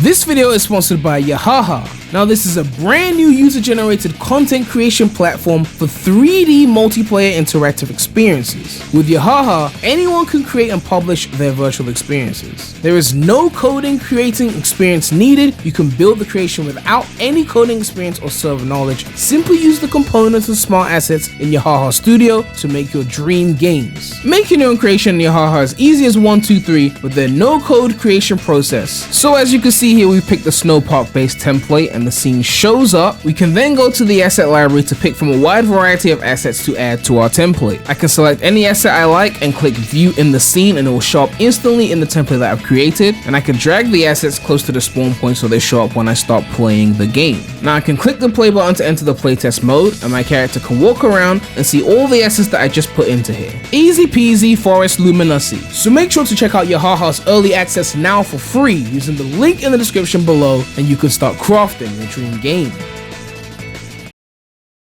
This video is sponsored by Yahaha. Now this is a brand new user-generated content creation platform for 3D multiplayer interactive experiences. With Yahaha, anyone can create and publish their virtual experiences. There is no coding creating experience needed. You can build the creation without any coding experience or server knowledge. Simply use the components and smart assets in Yahaha Studio to make your dream games. Making your own creation in Yahaha is easy as 1, 2, 3 with their no-code creation process. So as you can see here, we picked the snowpark based template and the scene shows up. We can then go to the asset library to pick from a wide variety of assets to add to our template. I can select any asset I like and click view in the scene and it will show up instantly in the template that I've created, and I can drag the assets close to the spawn point so they show up when I start playing the game. Now I can click the play button to enter the playtest mode and my character can walk around and see all the assets that I just put into here. Easy peasy forest luminosity. So make sure to check out Yahaha's early access now for free using the link in the description below, and you can start crafting your dream game.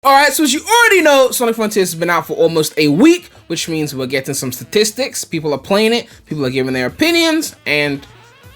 Alright, so as you already know, Sonic Frontiers has been out for almost a week, which means we're getting some statistics. People are playing it, people are giving their opinions, and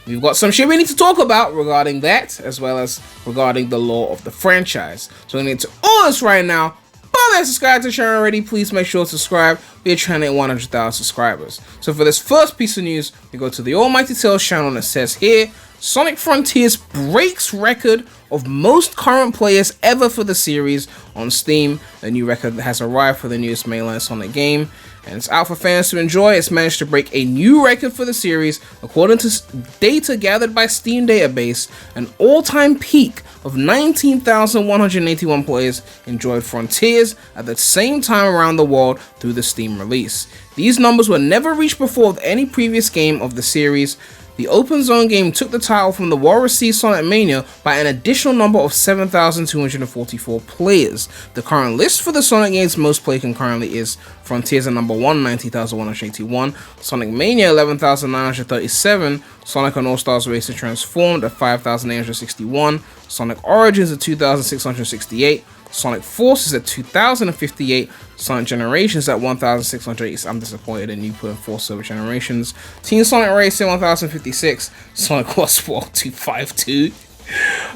we've got some shit we need to talk about regarding that, as well as regarding the lore of the franchise. So we're going to get to all this right now. But if you subscribe to the channel already, please make sure to subscribe. We're trying to hit 100,000 subscribers. So for this first piece of news, we go to the Almighty Tales channel and it says here, Sonic Frontiers breaks record of most current players ever for the series on Steam. A new record has arrived for the newest mainline Sonic game, and it's out for fans to enjoy. It's managed to break a new record for the series. According to data gathered by Steam database, an all-time peak of 19,181 players enjoyed Frontiers at the same time around the world through the Steam release. These numbers were never reached before with any previous game of the series. The Open Zone game took the title from the well-received Sonic Mania by an additional number of 7,244 players. The current list for the Sonic games most played concurrently is Frontiers at number 1, 19,181, Sonic Mania 11,937, Sonic and All-Stars Racing Transformed at 5,861, Sonic Origins at 2,668, Sonic Forces at 2,058, Sonic Generations at 1,608. I'm disappointed in you putting Force over Generations. Team Sonic Racing 1,056, Sonic World 252.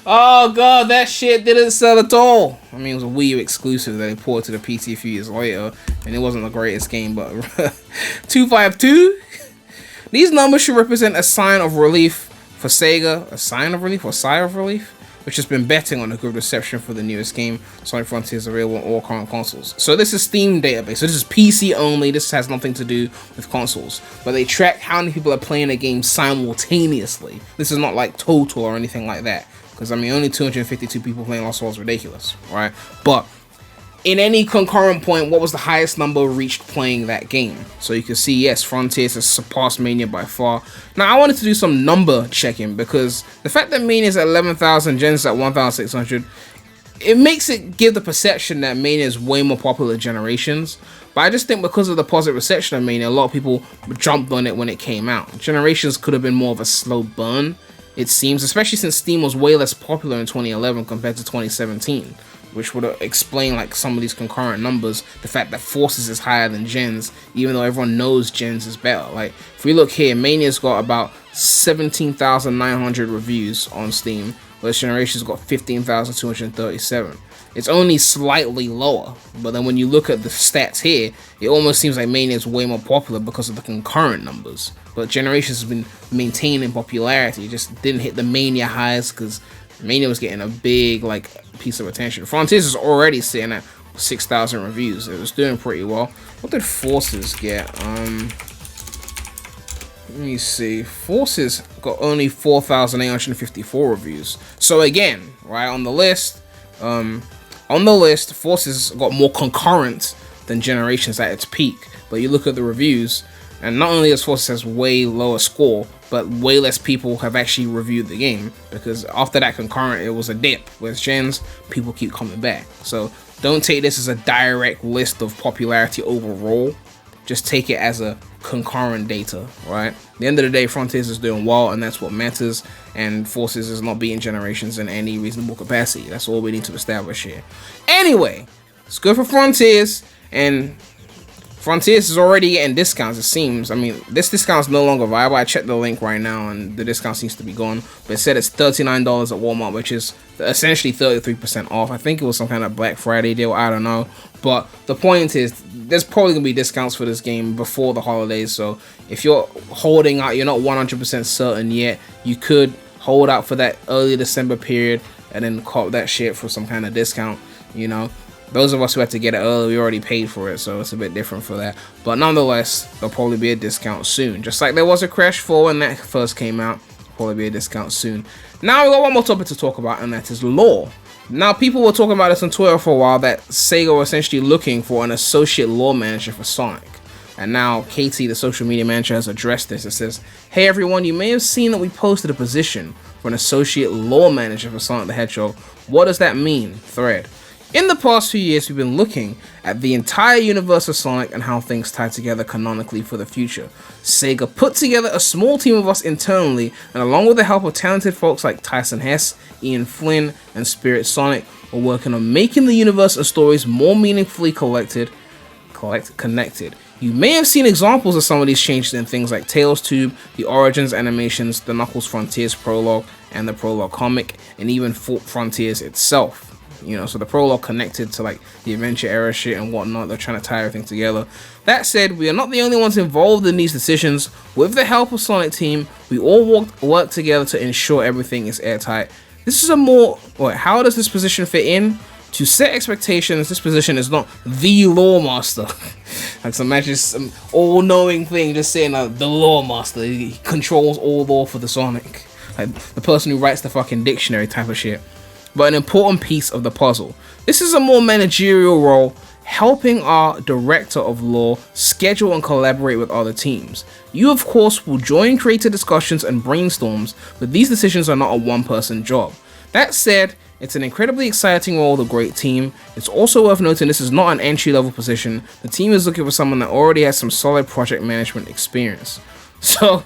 Oh god, that shit didn't sell at all. I mean, it was a Wii U exclusive that they ported to the PC a few years later, and it wasn't the greatest game, but 252? These numbers should represent a sign of relief for Sega, a sign of relief or sigh of relief, which has been betting on a good reception for the newest game. Sonic Frontiers is available on all current consoles. So this is Steam database, so this is PC only, this has nothing to do with consoles. But they track how many people are playing a game simultaneously. This is not like total or anything like that, because I mean only 252 people playing Lost World is ridiculous, right? But in any concurrent point, what was the highest number reached playing that game? So you can see, yes, Frontiers has surpassed Mania by far. Now, I wanted to do some number checking because the fact that Mania is at 11,000, Gen's at 1,600, it makes it give the perception that Mania is way more popular than Generations. But I just think because of the positive reception of Mania, a lot of people jumped on it when it came out. Generations could have been more of a slow burn, it seems, especially since Steam was way less popular in 2011 compared to 2017. Which would explain like some of these concurrent numbers, the fact that Forces is higher than Gens, even though everyone knows Gens is better. Like, if we look here, Mania's got about 17,900 reviews on Steam, whereas Generations got 15,237. It's only slightly lower, but then when you look at the stats here, it almost seems like Mania is way more popular because of the concurrent numbers. But Generations has been maintaining popularity, it just didn't hit the Mania highs because Mania was getting a big like piece of attention. Frontiers is already sitting at 6,000 reviews. It was doing pretty well. What did Forces get? Let me see. Forces got only 4,854 reviews. So again, right on the list, Forces got more concurrent than Generations at its peak. But you look at the reviews, and not only does Forces has way lower score, but way less people have actually reviewed the game, because after that concurrent, it was a dip. Whereas Gens, people keep coming back. So don't take this as a direct list of popularity overall. Just take it as a concurrent data, right? At the end of the day, Frontiers is doing well, and that's what matters. And Forces is not beating Generations in any reasonable capacity. That's all we need to establish here. Anyway, let's go for Frontiers, and Frontiers is already getting discounts, it seems. I mean, this discount is no longer viable. I checked the link right now, and the discount seems to be gone. But it said it's $39 at Walmart, which is essentially 33% off. I think it was some kind of Black Friday deal. I don't know. But the point is, there's probably going to be discounts for this game before the holidays. So if you're holding out, you're not 100% certain yet, you could hold out for that early December period and then cop that shit for some kind of discount, you know. Those of us who had to get it early, we already paid for it, so it's a bit different for that. But nonetheless, there'll probably be a discount soon. Just like there was a Crash 4 when that first came out, probably be a discount soon. Now we got one more topic to talk about, and that is lore. Now, people were talking about this on Twitter for a while, that Sega were essentially looking for an associate lore manager for Sonic. And now Katie, the social media manager, has addressed this. It says, "Hey everyone, you may have seen that we posted a position for an associate lore manager for Sonic the Hedgehog. What does that mean? Thread. In the past few years, we've been looking at the entire universe of Sonic and how things tie together canonically for the future. Sega put together a small team of us internally, and along with the help of talented folks like Tyson Hess, Ian Flynn, and Spirit Sonic, we're working on making the universe and stories more meaningfully connected. You may have seen examples of some of these changes in things like Tales Tube, the Origins animations, the Knuckles Frontiers prologue, and the prologue comic, and even Frontiers itself. You know, so the prologue connected to like the adventure era shit and whatnot. They're trying to tie everything together. That said, we are not the only ones involved in these decisions. With the help of Sonic Team, we all work together to ensure everything is airtight. This is a more... how does this position fit in? To set expectations, this position is not the lore master. Like imagine some all-knowing thing just saying the lore master. He controls all lore for the Sonic. Like the person who writes the fucking dictionary type of shit. But an important piece of the puzzle. This is a more managerial role, helping our director of lore schedule and collaborate with other teams. You of course will join creative discussions and brainstorms, but these decisions are not a one-person job. That said, it's an incredibly exciting role with a great team. It's also worth noting this is not an entry-level position. The team is looking for someone that already has some solid project management experience. So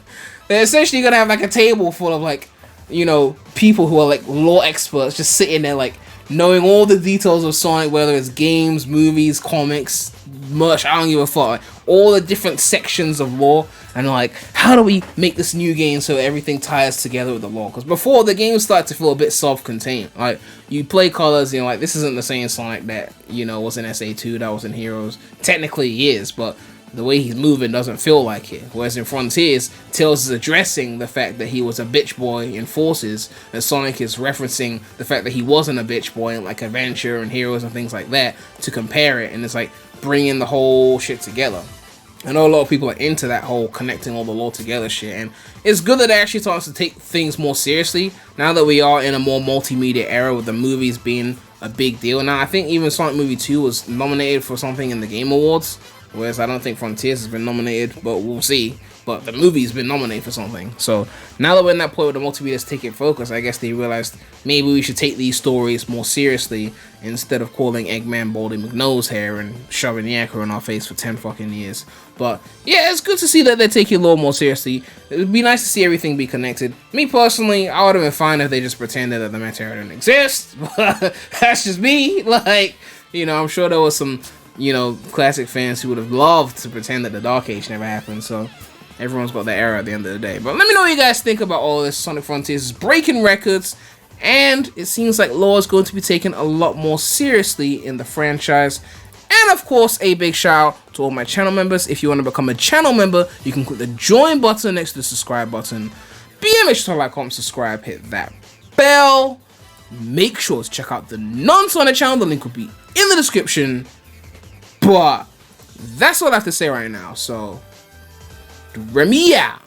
they're essentially gonna have like a table full of like, you know, people who are like lore experts just sitting there like knowing all the details of Sonic, whether it's games, movies, comics, merch, I don't give a fuck, like, all the different sections of lore, and like, how do we make this new game so everything ties together with the lore? Because before, the game started to feel a bit self-contained. Like, you play Colors, you know, like, this isn't the same Sonic that, you know, was in SA2, that was in Heroes. Technically he is, but the way he's moving doesn't feel like it. Whereas in Frontiers, Tails is addressing the fact that he was a bitch boy in Forces, and Sonic is referencing the fact that he wasn't a bitch boy in like Adventure and Heroes and things like that to compare it, and it's like bringing the whole shit together. I know a lot of people are into that whole connecting all the lore together shit, and it's good that they actually taught us to take things more seriously now that we are in a more multimedia era with the movies being a big deal. Now I think even Sonic Movie 2 was nominated for something in the Game Awards, whereas I don't think Frontiers has been nominated, but we'll see. But the movie's been nominated for something. So now that we're in that point where the multimedia's taking focus, I guess they realized maybe we should take these stories more seriously instead of calling Eggman Baldy McNose hair and shoving Yakko in our face for 10 fucking years. But yeah, it's good to see that they're taking lore more seriously. It would be nice to see everything be connected. Me personally, I would have been fine if they just pretended that the Meteor didn't exist. But that's just me. Like, you know, I'm sure there was some, you know, classic fans who would have loved to pretend that the Dark Age never happened, so everyone's got their era at the end of the day. But let me know what you guys think about all this. Sonic Frontiers is breaking records, and it seems like lore is going to be taken a lot more seriously in the franchise. And of course, a big shout out to all my channel members. If you want to become a channel member, you can click the join button next to the subscribe button. Make sure to like, comment, subscribe, hit that bell. Make sure to check out the non-Sonic channel. The link will be in the description. But that's all I have to say right now. So, Premy out.